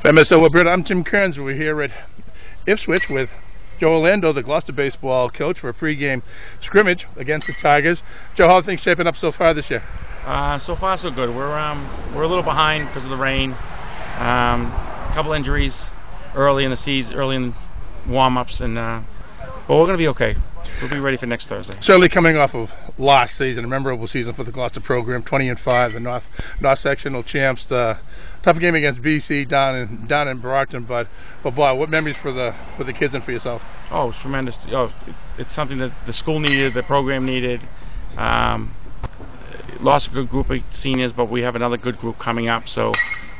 So, Britt, I'm Tim Kearns. We're here at Ipswich with Joe Orlando, the Gloucester baseball coach, for a pregame scrimmage against the Tigers. Joe, how are things shaping up so far this year? So far, so good. We're a little behind because of the rain. A couple injuries early in the season, early in warm-ups, and but we're going to be okay. We'll be ready for next Thursday. Certainly coming off of last season, a memorable season for the Gloucester program, 20-5, the North Sectional champs. The tough game against BC down in Brockton, but boy, what memories for the kids and for yourself? Oh, it's tremendous. Oh, it's something that the school needed, the program needed. Lost a good group of seniors, but we have another good group coming up, so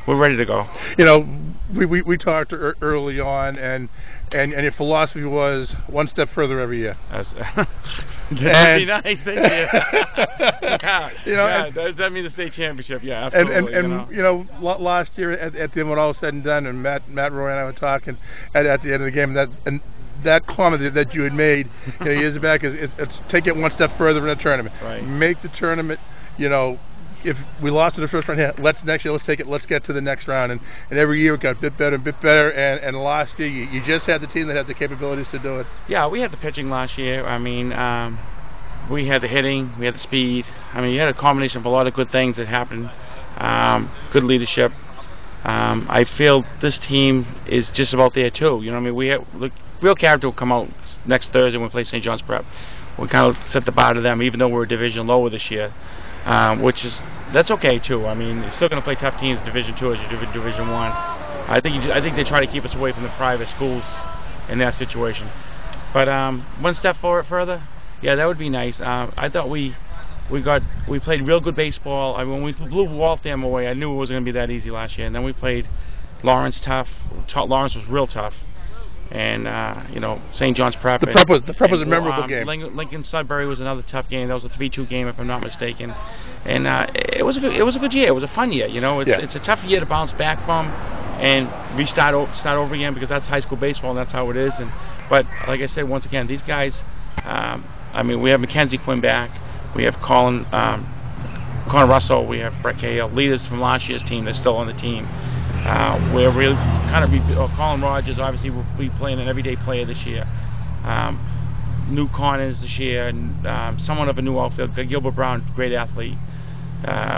we're ready to go. You know, we talked early on, and your philosophy was one step further every year. That'd be nice. Thank you. That means the state championship. Yeah, absolutely. And last year at the end, when all was said and done, and Matt, Roy, and I were talking at the end of the game, that comment that you had made years back is it's take it one step further in a tournament. Right. Make the tournament. If we lost in the first round here, next year let's take it. Let's get to the next round, and every year it got a bit better and bit better. And last year you just had the team that had the capabilities to do it. Yeah, we had the pitching last year. I mean, we had the hitting, we had the speed. I mean, you had a combination of a lot of good things that happened. Good leadership. I feel this team is just about there too. I mean, we have the real character will come out next Thursday when we play St. John's Prep. We kind of set the bar to them, even though we're a division lower this year. That's okay too. I mean, you're still going to play tough teams in Division 2 as you do in Division 1. I think they try to keep us away from the private schools in that situation. But one step further, yeah, that would be nice. I thought we played real good baseball. I mean, when we blew Waltham away, I knew it wasn't going to be that easy last year. And then we played Lawrence tough. Lawrence was real tough. And St. John's Prep. The Prep was a memorable game. Lincoln Sudbury was another tough game. That was a 3-2 game, if I'm not mistaken. And it was a good year. It was a fun year. It's a tough year to bounce back from and start over again, because that's high school baseball and that's how it is. But like I said, once again, these guys. I mean, we have Mackenzie Quinn back. We have Colin Russell. We have Brett Cahill, leaders from last year's team. They're still on the team. We're really kind of Colin Rogers obviously will be playing an everyday player this year. New Connors this year, and somewhat of a new outfield. Gilbert Brown, great athlete.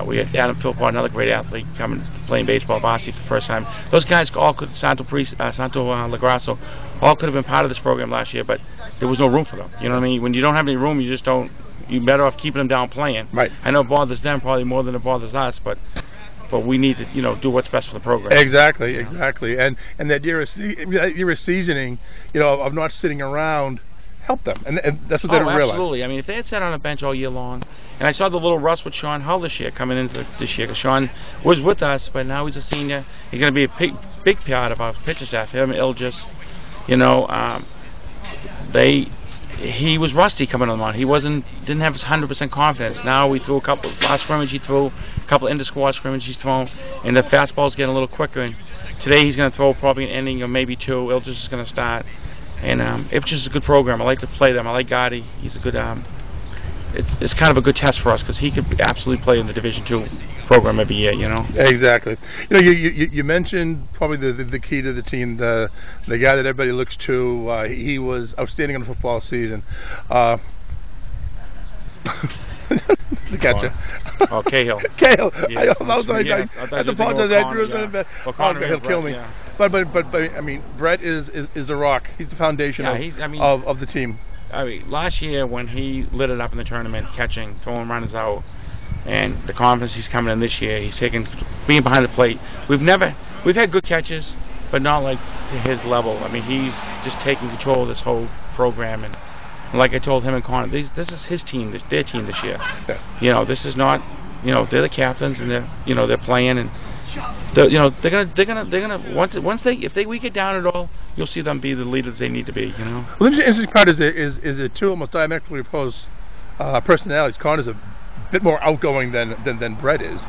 We had Adam Philpott, another great athlete, coming playing baseball varsity for the first time. Those guys all could, Santo Lagrasso, all could have been part of this program last year, but there was no room for them. You know what I mean? When you don't have any room, you just don't. You're better off keeping them down playing. Right. I know it bothers them probably more than it bothers us, but we need to do what's best for the program. Exactly. And that year of seasoning, of not sitting around, help them, and that's what they don't realize. Absolutely. I mean, if they had sat on a bench all year long, and I saw the little rust with Sean Hull this year coming into this year, because Sean was with us, but now he's a senior. He's going to be a big part of our pitcher staff. Him, Ilgis, he was rusty coming on the mound. He didn't have his 100% confidence. Now we threw last scrimmage he threw, a couple of inter-squad scrimmages he's thrown, and the fastball's getting a little quicker. And today he's going to throw probably an inning or maybe two. Ilgis is going to start. And Ipswich is a good program. I like to play them. I like Gotti. He's a good. It's kind of a good test for us, because he could absolutely play in the Division 2 program every year. Exactly. You mentioned probably the key to the team, the guy that everybody looks to. He was outstanding in the football season. The catcher. Oh, Cahill. Cahill. Yes. I have to apologize. He'll kill me. Yeah. But I mean, Brett is the rock. He's the foundation of the team. I mean, last year when he lit it up in the tournament, catching, throwing runners out, and the confidence he's coming in this year, he's being behind the plate. We've had good catches, but not like to his level. I mean, he's just taking control of this whole program, and like I told him and Connor, this is his team, their team this year. Yeah. This is not, they're the captains, and they're playing, and they're gonna if we get down at all, you'll see them be the leaders they need to be. Well, the interesting part is the two almost diametrically opposed personalities. Connor's a bit more outgoing than Brett is.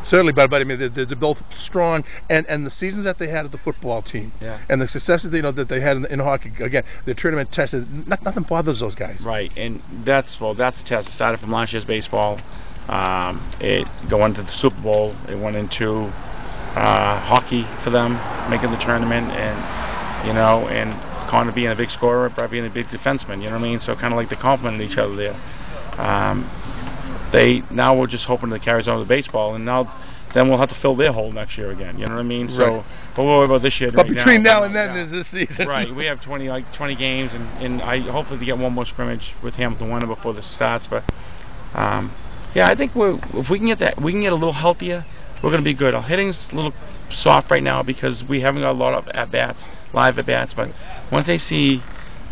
Certainly, but I mean, they're both strong, and the seasons that they had at the football team, and the successes that they had in hockey. Again, the tournament tested. Nothing bothers those guys. Right, and that's the test. It started from last year's baseball. It going to the Super Bowl. It went into hockey for them, making the tournament, and and Connor being a big scorer, Brett being a big defenseman. You know what I mean? So kind of like they complemented each other there. Now we're just hoping that it carries on to baseball, and then we'll have to fill their hole next year again. You know what I mean? Right. So, but we'll worry about this year. But between now and then, there's this season. Right. We have 20 games, and I hopefully to get one more scrimmage with Hamilton winner before this starts. But yeah, I think if we can get that, we can get a little healthier. We're going to be good. Our hitting's a little soft right now because we haven't got a lot of at-bats, live at-bats. But once they see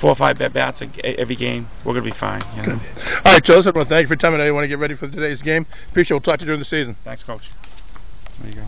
4 or 5 at-bats every game, we're going to be fine. You know? All right, Joseph, well, thank you for your time. I know you want to get ready for today's game. Appreciate it. We'll talk to you during the season. Thanks, Coach. There you go.